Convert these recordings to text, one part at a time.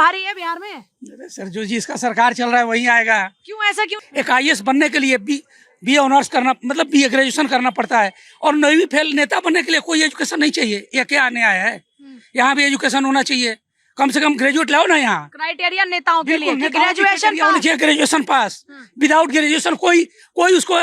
भारी है बिहार में? अरे सर, जो जिसका सरकार चल रहा है वही आएगा। क्यों ऐसा क्यों? एक आईएएस बनने के लिए बी ऑनर्स करना, मतलब बी ग्रेजुएशन करना पड़ता है, और 9वीं फेल नेता बनने के लिए कोई एजुकेशन नहीं चाहिए। ये क्या अन्याय है? यहाँ भी एजुकेशन होना चाहिए, कम से कम ग्रेजुएट लाओ ना यहाँ। क्राइटेरिया नेताओं के लिए ग्रेजुएशन पास, विदाउट ग्रेजुएशन कोई उसको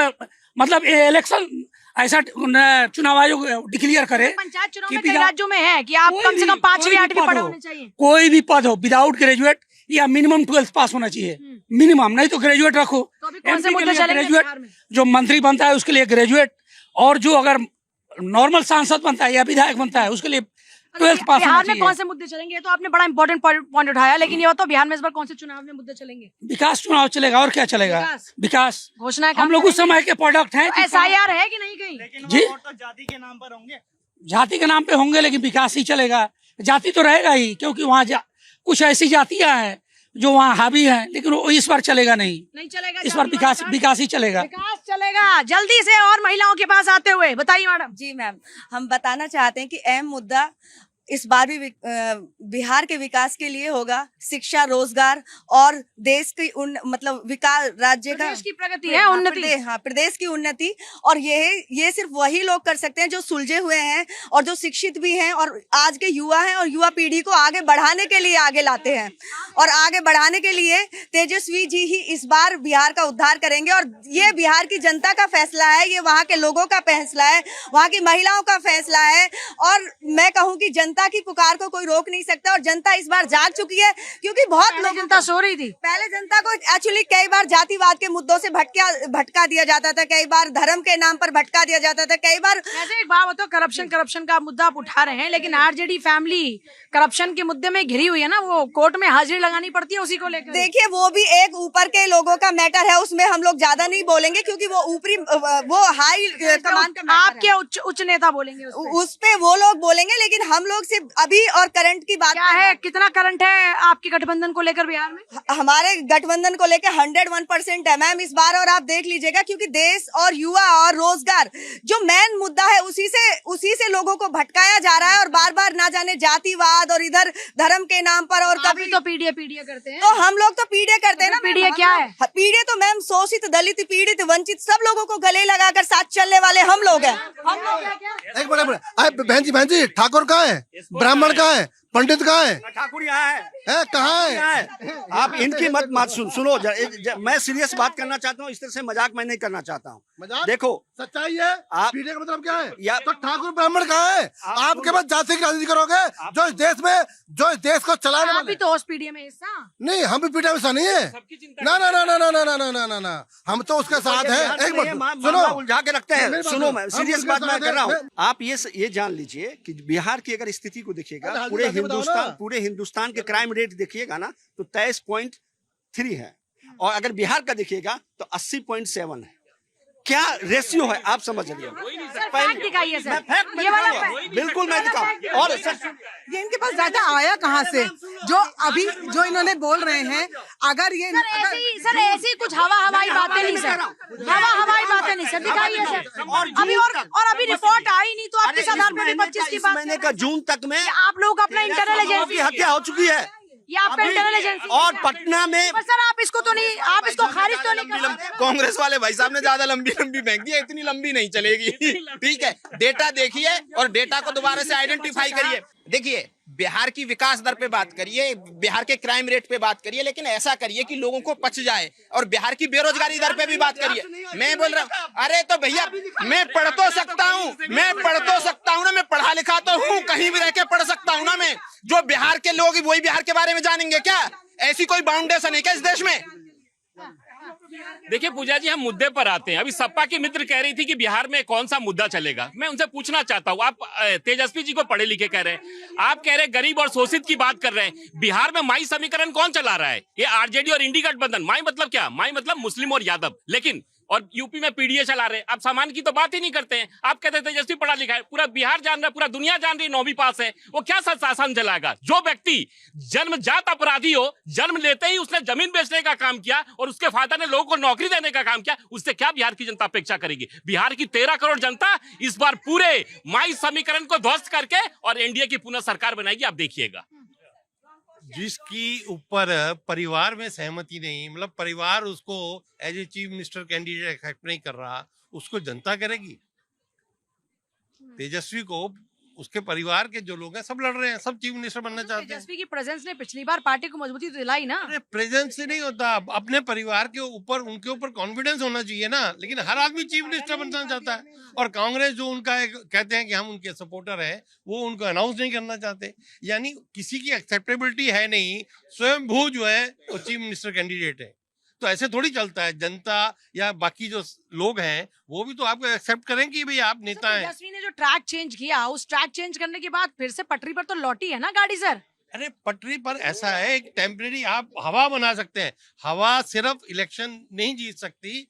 मतलब इलेक्शन ऐसा चुनाव आयोग डिक्लेयर करे। पंचायत चुनाव में कई राज्यों में है कि आप कम से कम 5वीं 8वीं पढ़े होने चाहिए। कोई भी पद हो, विदाउट ग्रेजुएट या मिनिमम 12th पास होना चाहिए, मिनिमम, नहीं तो ग्रेजुएट रखो। ग्रेजुएट जो मंत्री बनता है उसके लिए ग्रेजुएट, और जो अगर नॉर्मल सांसद बनता है या विधायक बनता है उसके लिए 12th पास बिहार में कौन से मुद्दे चलेंगे? ये तो आपने बड़ा इंपॉर्टेंट पॉइंट उठाया, लेकिन ये तो बिहार में इस बार कौन से चुनाव में मुद्दे चलेंगे? विकास चुनाव चलेगा, और क्या चलेगा? विकास घोषणा हम लोग उस समय के प्रोडक्ट हैं। SIR है कि नहीं कहीं? जी, जाति के नाम पर होंगे, जाति के नाम पे होंगे, लेकिन विकास ही चलेगा। जाति तो रहेगा ही, क्योंकि वहाँ कुछ ऐसी जातियां हैं जो वहाँ हावी हैं, लेकिन वो इस बार चलेगा नहीं चलेगा। इस बार विकास ही चलेगा। विकास चलेगा। जल्दी से और महिलाओं के पास आते हुए बताइए मैडम। जी मैम, हम बताना चाहते हैं कि अहम मुद्दा इस बार भी बिहार के विकास के लिए होगा शिक्षा, रोजगार और देश की मतलब विकास, राज्य का प्रदेश की प्रगति है, उन्नति। हाँ, प्रदेश की उन्नति। और ये सिर्फ वही लोग कर सकते हैं जो सुलझे हुए हैं और जो शिक्षित भी हैं और आज के युवा हैं, और युवा पीढ़ी को आगे बढ़ाने के लिए आगे लाते हैं। और आगे बढ़ाने के लिए तेजस्वी जी ही इस बार बिहार का उद्धार करेंगे। और ये बिहार की जनता का फैसला है, ये वहाँ के लोगों का फैसला है, वहाँ की महिलाओं का फैसला है। और मैं कहूँ कि जनता की पुकार को कोई रोक नहीं सकता, और जनता इस बार जाग चुकी है, क्योंकि बहुत लोग जनता सो रही थी। पहले जनता को एक्चुअली कई बार जातिवाद के मुद्दों से भटका दिया जाता था, कई बार धर्म के नाम पर भटका दिया जाता था, कई बार। ऐसे एक बात बताओ, करप्शन का मुद्दा आप उठा रहे हैं, लेकिन आरजेडी फैमिली करप्शन के मुद्दे में घिरी हुई है ना, वो कोर्ट में हाजिरी लगानी पड़ती है उसी को लेकर। देखिए, वो भी एक ऊपर के लोगों का मैटर है, उसमें हम लोग ज्यादा नहीं बोलेंगे, क्योंकि वो ऊपरी, वो हाई कमान का आपके उच्च नेता बोलेंगे उस पे वो लोग बोलेंगे। लेकिन हम लोग सिर्फ अभी और करंट की बात क्या है, कितना करंट है आपके गठबंधन को लेकर बिहार में? हमारे गठबंधन को लेकर 101% है मैम इस बार। और आप देख लीजिएगा, क्योंकि देश और युवा और रोजगार जो मेन मुद्दा है, उसी से लोगों को भटकाया जा रहा है, और बार बार ना जाने जातिवाद और इधर धर्म के नाम पर। और कभी तो पीडीए करते हैं, तो हम लोग तो पीडीए करते हैं ना। पीडीए क्या है? पीडीए तो मैम शोषित, दलित, पीड़ित, वंचित सब लोगों को गले लगाकर साथ चलने वाले हम लोग हैं। हम लोग क्या? एक मिनट, बहन जी, ठाकुर कहाँ है? ब्राह्मण कहाँ है? पंडित कहाँ है? ठाकुर यहाँ है, कहाँ है? आप इनकी मत सुनो। मैं सीरियस बात करना चाहता हूँ, इस तरह से मजाक मैं नहीं करना चाहता हूँ। देखो, सच्चाई है। आप पीढ़ी का मतलब क्या है? या तो ठाकुर ब्राह्मण कहाँ है? आप केवल जाति की राजनीति करोगे, जो इस देश को चलाने वाले। तो उस पीढ़ी में हिस्सा नहीं, हम भी पीढ़ी में हिस्सा नहीं है। ना ना ना ना ना ना ना ना ना ना, हम तो उसके साथ हैं। एक मिनट सुनो, उलझा के रखते हैं। सुनो, मैं सीरियस बात मैं कर रहा हूँ। आप ये जान लीजिए कि बिहार की अगर स्थिति को देखिएगा, पूरे हिंदुस्तान के क्राइम रेट देखिएगा ना, तो 23.3 है, और अगर बिहार का देखिएगा तो 80.7 है। क्या रेशियो है, आप समझ लीजिए। दिखाइए सर, बिल्कुल मैं दिखाऊं। और ये इनके पास डाटा आया कहाँ से, जो इन्होंने बोल रहे हैं? अगर ये सर ऐसी कुछ हवाई बातें नहीं सर, हवाई बातें नहीं सर, दिखाइए सर। अभी और अभी रिपोर्ट आई नहीं, तो आप किस आधार पर 25 की बात? महीने का जून तक में आप लोग अपना इंटरनल एजेंसी की हत्या हो चुकी है, ये आपका इंटरनल एजेंसी। और पटना में सर आप इसको खारिज तो नहीं कर सकते। कांग्रेस वाले भाई साहब ने ज्यादा लंबी फेंक दी है, इतनी लंबी नहीं चलेगी। ठीक है, डेटा देखिए और डेटा को दोबारा से आइडेंटिफाई करिए। देखिए, बिहार की विकास दर पे बात करिए, बिहार के क्राइम रेट पे बात करिए, लेकिन ऐसा करिए कि लोगों को पच जाए। और बिहार की बेरोजगारी दर पे भी बात करिए। मैं बोल रहा हूँ, अरे तो भैया मैं पढ़ तो सकता हूँ ना, मैं पढ़ा लिखा तो हूँ, कहीं भी रह के पढ़ सकता हूँ ना। मैं जो बिहार के लोग वही बिहार के बारे में जानेंगे क्या? ऐसी कोई बाउंडेशन है क्या इस देश में? देखिए पूजा जी, हम मुद्दे पर आते हैं। अभी सपा की मित्र कह रही थी कि बिहार में कौन सा मुद्दा चलेगा। मैं उनसे पूछना चाहता हूँ, आप तेजस्वी जी को पढ़े लिखे कह रहे हैं, आप कह रहे हैं गरीब और शोषित की बात कर रहे हैं। बिहार में माई समीकरण कौन चला रहा है? ये आरजेडी और इंडी गठबंधन। माई मतलब क्या? माई मतलब मुस्लिम और यादव। लेकिन और यूपी में पीडीए चला रहे हैं। आप सामान की तो बात ही नहीं करते हैं। आप कहते हैं तेजस्वी पढ़ा लिखा है, पूरा बिहार जान रहा है, पूरा दुनिया जान रही है 9वीं पास है। वो क्या शासन चलाएगा? जो व्यक्ति जन्मजात अपराधी हो, जन्म लेते ही उसने जमीन बेचने का काम किया और उसके फादर ने लोगों को नौकरी देने का काम किया, उससे क्या बिहार की जनता अपेक्षा करेगी? बिहार की 13 करोड़ जनता इस बार पूरे माई समीकरण को ध्वस्त करके और एनडीए की पुनः सरकार बनाएगी, आप देखिएगा। जिसकी ऊपर परिवार में सहमति नहीं, मतलब परिवार उसको as a chief minister candidate accept नहीं कर रहा, उसको जनता करेगी? तेजस्वी को उसके परिवार के जो लोग हैं सब लड़ रहे हैं, सब चीफ मिनिस्टर बनना चाहते हैं। तेजस्वी की प्रेजेंस ने पिछली बार पार्टी को मजबूती तो दिलाई ना। अरे प्रेजेंस से नहीं होता, अपने परिवार के ऊपर उनके ऊपर कॉन्फिडेंस होना चाहिए ना। लेकिन हर आदमी चीफ मिनिस्टर बनना चाहता है, और कांग्रेस जो उनका कहते हैं कि हम उनके सपोर्टर हैं, वो उनको अनाउंस नहीं करना चाहते। यानी किसी की एक्सेप्टेबिलिटी है नहीं, स्वयंभू जो है वो चीफ मिनिस्टर कैंडिडेट है। तो ऐसे थोड़ी चलता है। जनता या बाकी जो लोग हैं वो भी तो आपको एक्सेप्ट करें कि भाई आप नेता हैं। तेजस्वी ने जो ट्रैक चेंज किया, उस ट्रैक चेंज करने के बाद फिर से पटरी पर तो लौटी है ना गाड़ी सर। अरे पटरी पर ऐसा है, एक टेम्परेरी आप हवा बना सकते हैं। हवा सिर्फ इलेक्शन नहीं जीत सकती,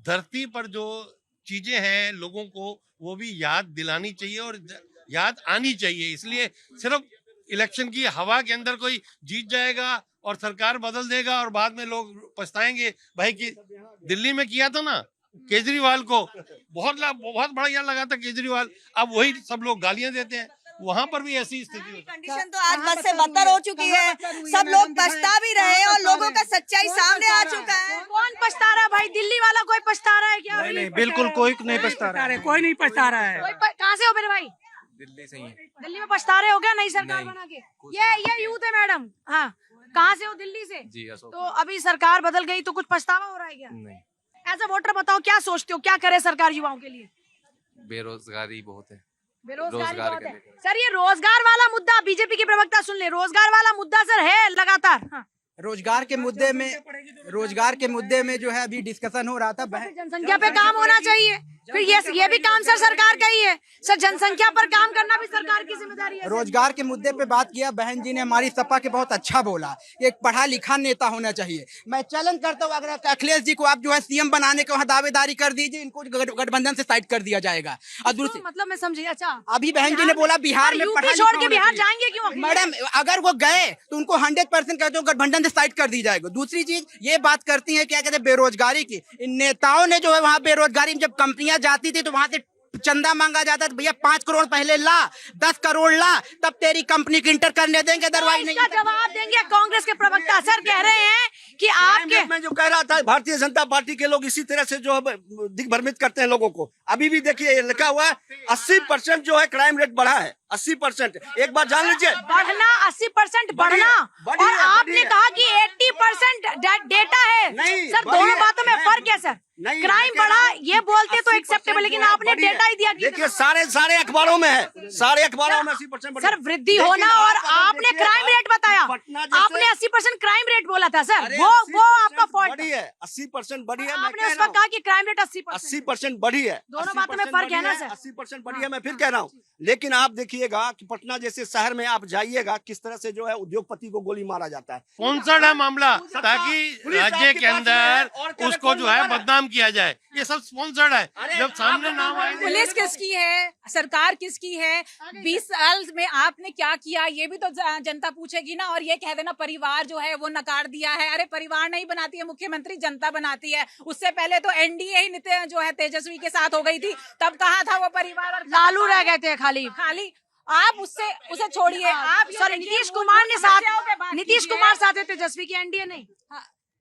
धरती पर जो चीजें हैं लोगों को वो भी याद दिलानी चाहिए और याद आनी चाहिए। इसलिए सिर्फ इलेक्शन की हवा के अंदर कोई जीत जाएगा और सरकार बदल देगा और बाद में लोग पछताएंगे। भाई कि दिल्ली में किया था ना केजरीवाल को, बहुत बढ़िया लगा था केजरीवाल, अब वही सब लोग गालियां देते हैं। वहां पर भी ऐसी स्थिति है। कंडीशन तो आज बद से बदतर हो चुकी है, सब लोग पछता भी रहे हैं और लोगों का सच्चाई सामने आ चुका है। कौन पछता रहा है भाई? दिल्ली वाला कोई पछता रहा है क्या? नहीं, बिल्कुल कोई नहीं पछता रहा है, कोई नहीं पछता रहा है। कहाँ से हो मेरे भाई? दिल्ली से ही है। दिल्ली में पछता रहे हो क्या नई सरकार बना के? ये यूथ है मैडम। हाँ, कहाँ से हो? दिल्ली से। जी अशोक। तो अभी सरकार बदल गई तो कुछ पछतावा हो रहा है क्या? नहीं। एज अ वोटर बताओ, क्या सोचते हो, क्या करे सरकार युवाओं के लिए? बेरोजगारी बहुत है। बेरोजगारी रोजगार बहुत के है लेकर। सर। ये रोजगार वाला मुद्दा, बीजेपी के प्रवक्ता सुन ले, रोजगार वाला मुद्दा सर है लगातार। हाँ। रोजगार के मुद्दे में जो है अभी डिस्कशन हो रहा था। जनसंख्या पे काम होना चाहिए, फिर ये भी काम सर सरकार का ही है सर। जनसंख्या पर काम करना भी सरकार की जिम्मेदारी है। रोजगार के मुद्दे पे बात किया बहन जी ने, हमारी सपा के बहुत अच्छा बोला। एक पढ़ा लिखा नेता होना चाहिए। मैं चैलेंज करता हूँ, अगर अखिलेश जी को आप जो है सीएम बनाने के वहाँ दावेदारी कर दीजिए, इनको गठबंधन से साइड कर दिया जाएगा। और दूसरी मतलब मैं समझी। अच्छा, अभी बहन जी ने बोला बिहार में यूपी छोड़ के बिहार जाएंगे क्यों? मैडम अगर वो गए तो उनको 100% कहते हो गठबंधन से साइड कर दी जाएगा। दूसरी चीज ये बात करती है क्या कहते हैं बेरोजगारी की। इन नेताओं ने जो है वहाँ बेरोजगारी में जब कंपनियां जाती थी तो वहां से चंदा मांगा जाता था, भैया 5 करोड़ पहले ला, 10 करोड़ ला, तब तेरी कंपनी को इंटर करने देंगे, अदरवाइज नहीं। इसका जवाब देंगे कांग्रेस के प्रवक्ता। सर कह रहे हैं कि आपके, मैं जो कह रहा था, भारतीय जनता पार्टी के लोग इसी तरह से जो है दिग्भ्रमित करते हैं लोगों को। अभी भी देखिए ये लिखा हुआ है 80% जो है क्राइम रेट बढ़ा है। 80%। एक बार जान लीजिए, बढ़ना 80% बढ़ना, और आपने कहा कि 80% डेटा है। नहीं, सर दोनों बातों में फर्क है सर। नहीं, क्राइम बढ़ा ये बोलते तो एक्सेप्टेबल, लेकिन आपने डेटा ही दिया। देखिए सारे अखबारों में है, सारे अखबारों में 80% सर वृद्धि होना, और आपने क्राइम रेट बताया। आपने 80% क्राइम रेट बोला था सर, वो आपका फॉल्ट बढ़ी है। 80% बढ़ी है। आपने उस वक्त कहा कि क्राइम रेट 80% बढ़ी है। दोनों बातों में फर्क है ना सर। 80% बढ़ी है, मैं फिर कह रहा हूँ। लेकिन आप देखिएगा कि पटना जैसे शहर में आप जाइएगा, किस तरह से जो है उद्योगपति को गोली मारा जाता है। स्पॉन्सर्ड है मामला, ताकि राज्य के अंदर उसको जो है बदनाम किया जाए। ये सब स्पॉन्सर्ड है। जब सामने नाम आए, पुलिस किसकी है, सरकार किसकी है, 20 साल में आपने क्या किया, ये भी तो जनता पूछेगी ना। और ये कह देना परिवार जो है वो नकार दिया है, अरे परिवार नहीं बनाती है मुख्यमंत्री, जनता बनाती है। उससे पहले तो एनडीए ही जो है तेजस्वी के साथ हो गई थी, तब कहाँ था वो परिवार? और लालू रह गए थे खाली। आप उसे छोड़िए। आप सर नीतीश कुमार ने साथ, नीतीश कुमार साथ है तेजस्वी की, एनडीए नहीं।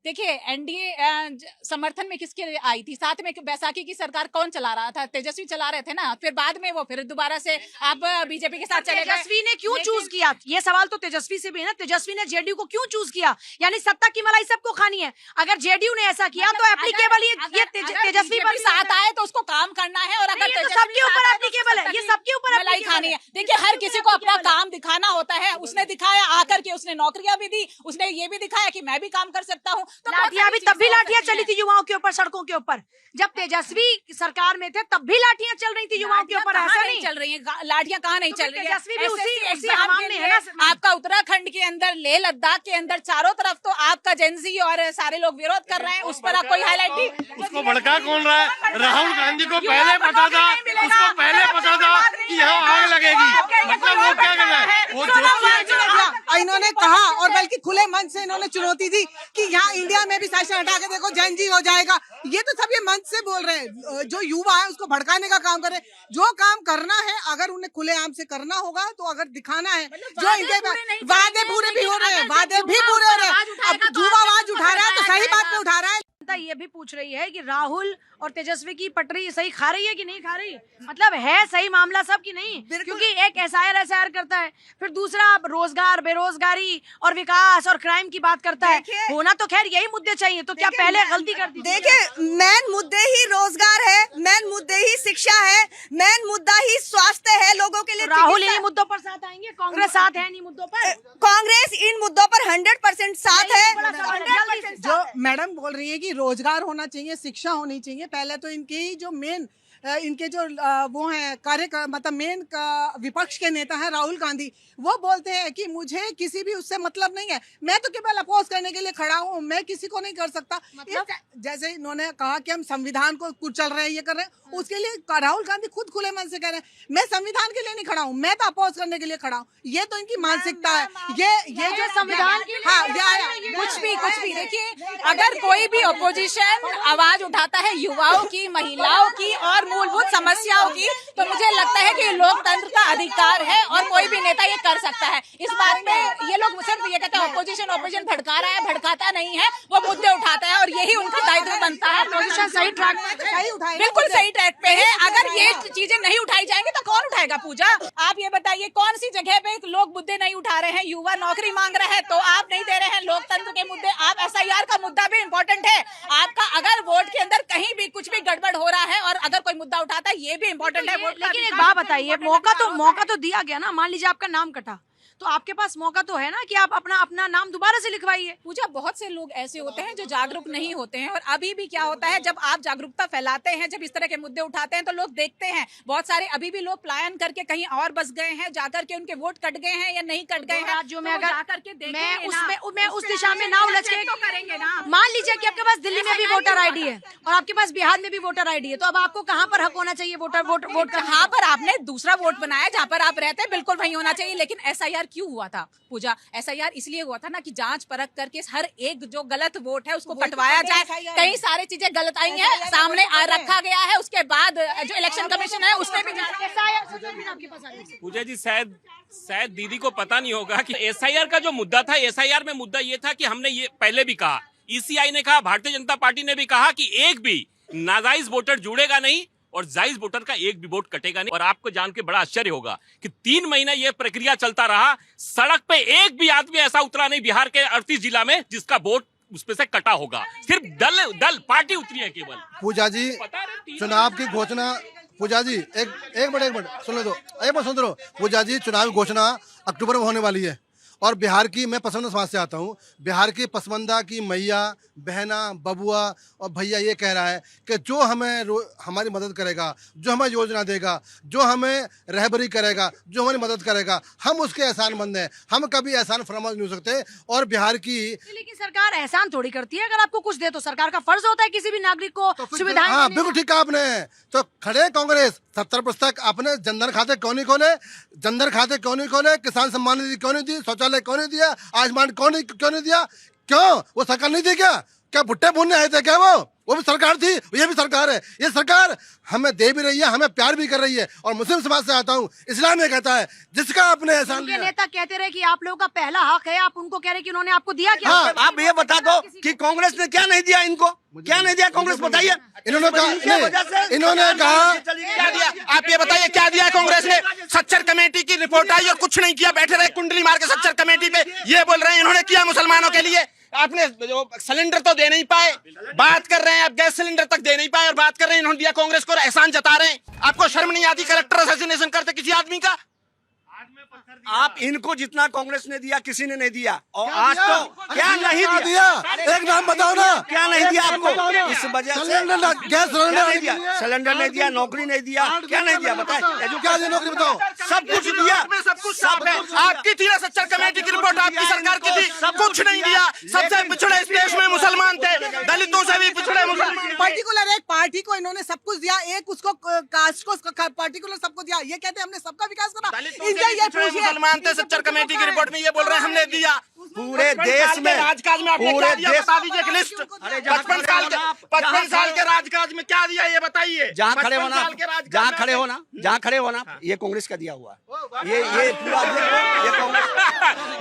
देखिए एनडीए समर्थन में किसके आई थी? साथ में बैसाखी की सरकार कौन चला रहा था? तेजस्वी चला रहे थे ना। फिर बाद में वो फिर दोबारा से आप बीजेपी के साथ चले गए। तेजस्वी ने क्यों चूज किया? ये सवाल तो तेजस्वी से भी है ना। तेजस्वी ने जेडीयू को क्यों चूज किया? यानी सत्ता की मलाई सबको खानी है। अगर जेडीयू ने ऐसा किया तो एप्लीकेबल ये तेजस्वी पर साथ आए तो उसको काम करना है, और अगर सबके ऊपर एप्लीकेबल है, ये सबके ऊपर मलाई खानी है। देखिए हर किसी को अपना काम दिखाना होता है। उसने दिखाया आकर के, उसने नौकरियां भी दी, उसने ये भी दिखाया कि मैं भी काम कर सकता हूँ। तो लाठियां भी, तब भी लाठियां चली थी युवाओं के ऊपर सड़कों के ऊपर। जब तेजस्वी सरकार में थे तब भी लाठियां चल रही थी युवाओं के ऊपर। ऐसा नहीं चल रही है लाठियां, कहाँ नहीं चल रही है? तेजस्वी भी उसी हवा में है ना। आपका उत्तराखंड के अंदर, लेह लद्दाख के अंदर चारों तरफ तो आपका जेंजी और सारे लोग विरोध कर रहे हैं। उस पर आप कोई हाईलाइट नहीं। उसको भड़का कौन रहा है? राहुल गांधी को पहले पता था, उसको पहले पता था कि यहाँ आग लगेगी। मतलब वो क्या कर रहा है? वो इन्होंने कहा, और बल्कि खुले मन से इन्होंने चुनौती दी कि यहाँ इंडिया में भी सेशन हटा के देखो जैन जी हो जाएगा। ये तो सब ये मंच से बोल रहे हैं। जो युवा है उसको भड़काने का काम कर रहे हैं। जो काम करना है अगर उन्हें खुलेआम से करना होगा, तो अगर दिखाना है जो इनके वादे पूरे भी हो रहे हैं, वादे भी पूरे हो रहे हैं। अब युवा आवाज उठा रहा है तो सही बात पे उठा रहा है। ये भी पूछ रही है कि राहुल और तेजस्वी की पटरी सही खा रही है कि नहीं खा रही, मतलब है सही मामला सब की नहीं, क्योंकि एक एसआईआर करता है, फिर दूसरा रोजगार, बेरोजगारी और विकास और क्राइम की बात करता है। होना तो खैर यही मुद्दे चाहिए, तो क्या पहले गलती कर दी? देखिए, मेन मुद्दे ही रोजगार है, मेन मुद्दे ही शिक्षा है, मेन मुद्दा ही स्वास्थ्य है लोगों के लिए। तो राहुल यही मुद्दों पर साथ आएंगे, कांग्रेस साथ है इन मुद्दों पर? कांग्रेस इन मुद्दों पर 100% साथ है। जो मैडम बोल रही है कि रोजगार होना चाहिए, शिक्षा होनी चाहिए, पहले तो इनकी जो मेन इनके जो वो हैं मतलब मेन विपक्ष के नेता हैं राहुल गांधी, वो बोलते हैं कि मुझे किसी भी उससे मतलब नहीं है, मैं तो केवल अपोज करने के लिए खड़ा हूँ, मैं किसी को नहीं कर सकता। मतलब जैसे इन्होंने कहा कि हम संविधान को कुचल रहे हैं, ये कर रहे हैं, उसके लिए राहुल गांधी खुद खुले मन से कह रहे हैं मैं संविधान के लिए नहीं खड़ा हूँ, मैं तो अपोज करने के लिए खड़ा हूँ। ये तो इनकी मानसिकता है। ये जो संविधान, हाँ, कुछ भी देखिए, अगर कोई भी अपोजिशन आवाज उठाता है युवाओं की, महिलाओं की और मूलभूत समस्याओं की, तो मुझे लगता है कि लोकतंत्र का अधिकार है और कोई भी नेता ये कर सकता है। इस बात में ये लोग सिर्फ ये कहते हैं ऑपोजिशन भड़का रहा है, भड़काता नहीं है, वो मुद्दे उठाता है और यही उनका दायित्व बनता है। अपोजिशन सही ट्रैक पे, बिल्कुल सही ट्रैक पे है। अगर ये चीजें नहीं उठाई जाएंगी तो कौन उठाएगा? पूजा, आप ये बताइए कौन सी जगह पे लोग मुद्दे नहीं उठा रहे हैं? युवा नौकरी मांग रहे हैं तो आप नहीं दे रहे हैं लोकतंत्र के मुद्दे। आप एसआईआर का मुद्दा भी इम्पोर्टेंट है आपका, अगर वोट के अंदर कहीं भी कुछ भी गड़बड़ हो रहा है और अगर कोई मुद्दा उठाता है, ये भी इम्पोर्टेंट है। लेकिन एक बात बताइए, मौका तो दिया गया ना, मान लीजिए आपका नाम कटा, तो आपके पास मौका तो है ना कि आप अपना नाम दोबारा से लिखवाइए। पूजा, बहुत से लोग ऐसे होते हैं जो जागरूक नहीं होते हैं, और अभी भी क्या होता है, जब आप जागरूकता फैलाते हैं, जब इस तरह के मुद्दे उठाते हैं, तो लोग देखते हैं बहुत सारे अभी भी लोग पलायन करके कहीं और बस गए हैं, जाकर के उनके वोट कट गए हैं या नहीं कट गए हैं। राज्यों में अगर जाकर के मैं उस दिशा में ना उलझ के तो करेंगे ना। मान लीजिए कि आपके पास दिल्ली में भी वोटर आईडी है और आपके पास बिहार में भी वोटर आईडी है, तो अब आपको कहाँ पर हक होना चाहिए वोट कहाँ पर आपने दूसरा वोट बनाया, जहाँ पर आप रहते हैं, बिल्कुल वही होना चाहिए। लेकिन एसआईआर क्यों हुआ था पूजा? एसआईआर इसलिए हुआ था ना कि जांच परख करके हर एक जो गलत वोट है उसको कटवाया जाए। कई सारी चीजें गलत आई हैं, सामने रखा गया है, उसके बाद जो इलेक्शन कमीशन है उसने भी पूजा जी, शायद दीदी को पता नहीं होगा कि एसआईआर का जो मुद्दा था, एसआईआर में मुद्दा ये था कि हमने ये पहले भी कहा, ईसीआई ने कहा, भारतीय जनता पार्टी ने भी कहा कि एक भी नाजायज वोटर जुड़ेगा नहीं और जायज वोटर का एक भी वोट कटेगा नहीं। और आपको जान के बड़ा आश्चर्य होगा कि 3 महीना ये प्रक्रिया चलता रहा, सड़क पे एक भी आदमी ऐसा उतरा नहीं बिहार के 38 जिला में जिसका वोट उस पे से कटा होगा। सिर्फ दल पार्टी उतरी है केवल। पूजा जी, चुनाव की घोषणा, पूजा जी एक मिनट सुन लो। पूजा जी, चुनाव की घोषणा अक्टूबर में होने वाली है और बिहार की, मैं पसमंदा समाज से आता हूँ, बिहार की पसमंदा की मैया, बहना, बबुआ और भैया ये कह रहा है कि जो हमें हमारी मदद करेगा, जो हमें योजना देगा, जो हमें रहबरी करेगा, जो हमारी मदद करेगा, हम उसके एहसानमंद हैं। हम कभी एहसान फरामोश नहीं हो सकते। और बिहार की, लेकिन सरकार एहसान थोड़ी करती है, अगर आपको कुछ दे तो सरकार का फर्ज होता है किसी भी नागरिक को सुविधाएं। हाँ, बिल्कुल ठीक कहा आपने। तो खड़े कांग्रेस 70% तक आपने जनधन खाते क्यों नहीं खोले, किसान सम्मान निधि क्यों नहीं दी, शौचालय क्यों नहीं दिया, आयुष्मान क्यों नहीं दिया? क्यों? वो सरकार नहीं दी क्या भुट्टे भूनने आए थे क्या? वो भी सरकार थी, ये भी सरकार है। ये सरकार हमें दे भी रही है, हमें प्यार भी कर रही है। और मुस्लिम समाज से आता हूँ, इस्लाम ये कहता है जिसका आपने एहसान लिया। नेता कहते रहे कि आप लोगों का पहला हक है, आप उनको कह रहे कि उन्होंने आपको दिया क्या? हाँ, आप ये बता दो कि कांग्रेस ने क्या नहीं दिया इनको, क्या नहीं दिया कांग्रेस, बताइए। इन्होंने कहा क्या दिया? आप ये बताइए क्या दिया कांग्रेस ने? सच्चर कमेटी की रिपोर्ट आई और कुछ नहीं किया, बैठे रहे कुंडली मार के सच्चर कमेटी पे। ये बोल रहे हैं इन्होंने किया मुसलमानों के लिए। आपने जो सिलेंडर तो दे नहीं पाए, बात कर रहे हैं आप गैस सिलेंडर तक दे नहीं पाए और बात कर रहे हैं इन्होंने दिया कांग्रेस को, एहसान जता रहे हैं। आपको शर्म नहीं आती कलेक्टर असैसिनेशन करते किसी आदमी का? आप इनको जितना कांग्रेस ने दिया किसी ने नहीं दिया। और आज तो क्या नहीं दिया, एक नाम बताओ ना, क्या नहीं दिया आपको? इस वजह से गैस नहीं दिया, सिलेंडर नहीं दिया, नौकरी नहीं दिया, क्या नहीं दिया बताए? क्या नौकरी बताओ? सब कुछ दिया, सब आपकी थी ना सच्चर कमेटी की रिपोर्ट, आपकी सरकार की थी, कुछ नहीं दिया। सबसे पिछड़े इस देश में मुसलमान थे, दलितों से भी पिछड़े मुसलमान। पर्टिकुलर एक पार्टी को इन्होंने सब कुछ दिया, एक उसको कास्ट को पर्टिकुलर सबको दिया। ये कहते हैं हमने सबका विकास करा। मुसलमान थे, सच्चर कमेटी की रिपोर्ट में ये बोल रहे हैं हमने दिया। पूरे देश में राजकाज में आपने क्या दिया बता दीजिए एक लिस्ट। 55 साल के राजकाज में क्या दिया ये बताइए। जहाँ खड़े होना ये कांग्रेस का दिया हुआ ये पूरा ये कांग्रेस।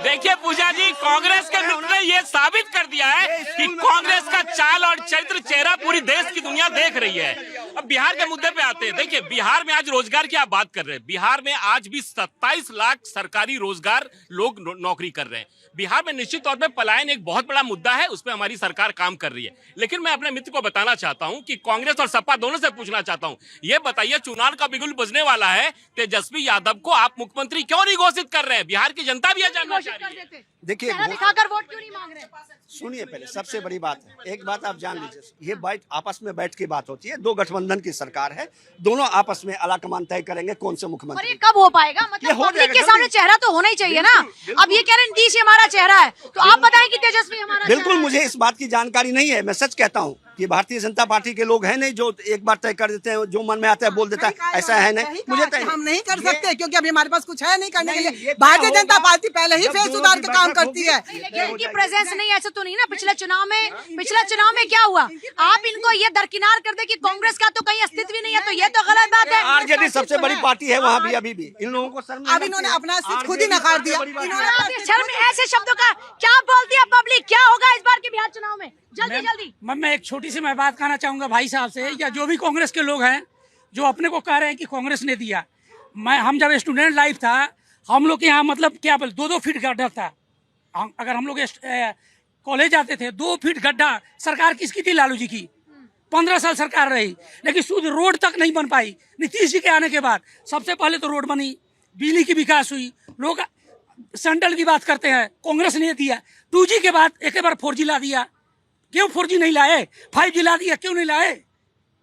देखिए पूजा जी, कांग्रेस के मित्र ने ये साबित कर दिया है कि कांग्रेस का चाल और चरित्र चेहरा पूरी देश की दुनिया देख रही है। अब बिहार के मुद्दे पे आते हैं। देखिए बिहार में आज रोजगार की आप बात कर रहे हैं, बिहार में आज भी 27 लाख सरकारी रोजगार लोग नौकरी कर रहे हैं। बिहार में निश्चित तौर पे पलायन एक बहुत बड़ा मुद्दा है, उस पर हमारी सरकार काम कर रही है। लेकिन मैं अपने मित्र को बताना चाहता हूं कि कांग्रेस और सपा दोनों से पूछना चाहता हूं, ये बताइए चुनाव का बिगुल बजने वाला है, तेजस्वी यादव को आप मुख्यमंत्री क्यों नहीं घोषित कर रहे हैं? बिहार की जनता भी यह जानना चाह रही है। देखिए दिखाकर वोट क्यों नहीं मांग रहे? सुनिए, पहले सबसे बड़ी बात है, एक बात आप जान लीजिए, ये बात आपस में बैठ के बात होती है। दो गठबंधन की सरकार है, दोनों आपस में आला कमान तय करेंगे कौन से और मुख्यमंत्री। ये कब हो पाएगा? मतलब पब्लिक के सामने चेहरा तो होना ही चाहिए ना। अब ये कह रहे हैं नीतीश हमारा चेहरा है, तो आप बताएं कि तेजस्वी हमारा बिल्कुल मुझे इस बात की जानकारी नहीं है। मैं सच कहता हूँ कि भारतीय जनता पार्टी के लोग हैं नहीं जो एक बार तय कर देते हैं, जो मन में आता है बोल देता है, ऐसा है नहीं। मुझे हम नहीं कर सकते क्योंकि अभी हमारे पास कुछ है नहीं करने के लिए। भारतीय जनता पार्टी पहले ही फेस सुधार का काम करती है। लेकिन इनकी प्रेजेंस नहीं, ऐसा तो नहीं ना। पिछले चुनाव में क्या हुआ? आप इनको ये दरकिनार कर दे कि कांग्रेस का तो कहीं अस्तित्व ही नहीं है, तो ये तो गलत बात है। आरजेडी सबसे बड़ी पार्टी है वहाँ भी, अभी भी इन लोगों को शर्म नहीं अब इन्होंने अपना सीट खुद ही नकार दिया। शर्म ऐसे शब्दों का क्या बोलती है पब्लिक? क्या होगा इस बार के बिहार चुनाव में? जल्दी मैं एक छोटी सी बात कहना चाहूंगा भाई साहब से, या जो भी कांग्रेस के लोग हैं जो अपने को कह रहे हैं कि कांग्रेस ने दिया। हम जब स्टूडेंट लाइफ था, हम लोग के यहाँ मतलब क्या बोल 2-2 फीट गड्ढा था। अगर हम लोग कॉलेज जाते थे 2 फीट गड्ढा। सरकार किसकी थी? लालू जी की। 15 साल सरकार रही, लेकिन शुद्ध रोड तक नहीं बन पाई। नीतीश जी के आने के बाद सबसे पहले तो रोड बनी, बिजली की विकास हुई। लोग सेंट्रल की बात करते हैं, कांग्रेस ने दिया। 2G के बाद एक बार 4G ला दिया। क्यों 4G नहीं लाए? 5G ला दिया, क्यों नहीं लाए?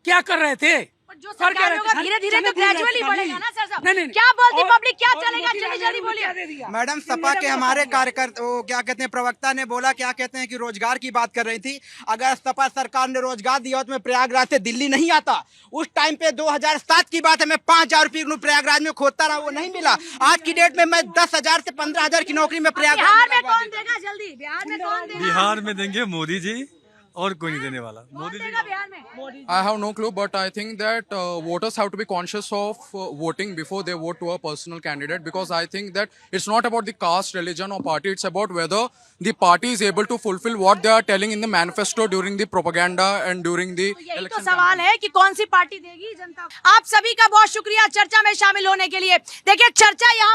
क्या कर रहे थे? जो सरकार होगा धीरे-धीरे तो ग्रेजुअली बढ़ेगा ना सर साहब। नहीं। क्या बोलती पब्लिक? क्या चलेगा? जल्दी बोलिए। मैडम सपा के हमारे कार्यकर्ता क्या कहते हैं प्रवक्ता ने बोला, क्या कहते हैं कि रोजगार की बात कर रही थी। अगर सपा सरकार ने रोजगार दिया तो मैं प्रयागराज से दिल्ली नहीं आता। उस टाइम पे 2007 की बात है, मैं 5000 रुपये प्रयागराज में खोदता रहा, वो नहीं मिला। आज की डेट में मैं 10,000 से 15,000 की नौकरी में प्रयागराज बिहार में कौन देगा? जल्दी बिहार में कौन देगा? बिहार में देंगे मोदी जी, और कोई नहीं देने वाला। मोदी जी बिहार में। I have no clue, but I think that voters have to be conscious of voting before they vote to a personal candidate, because I think that it's not about the caste, religion or party. It's about whether the party is able to fulfill what they are telling in the manifesto during the propaganda and during the यही तो election सवाल है कि कौन सी party देगी जनता। आप सभी का बहुत शुक्रिया चर्चा में शामिल होने के लिए। देखिए चर्चा यहाँ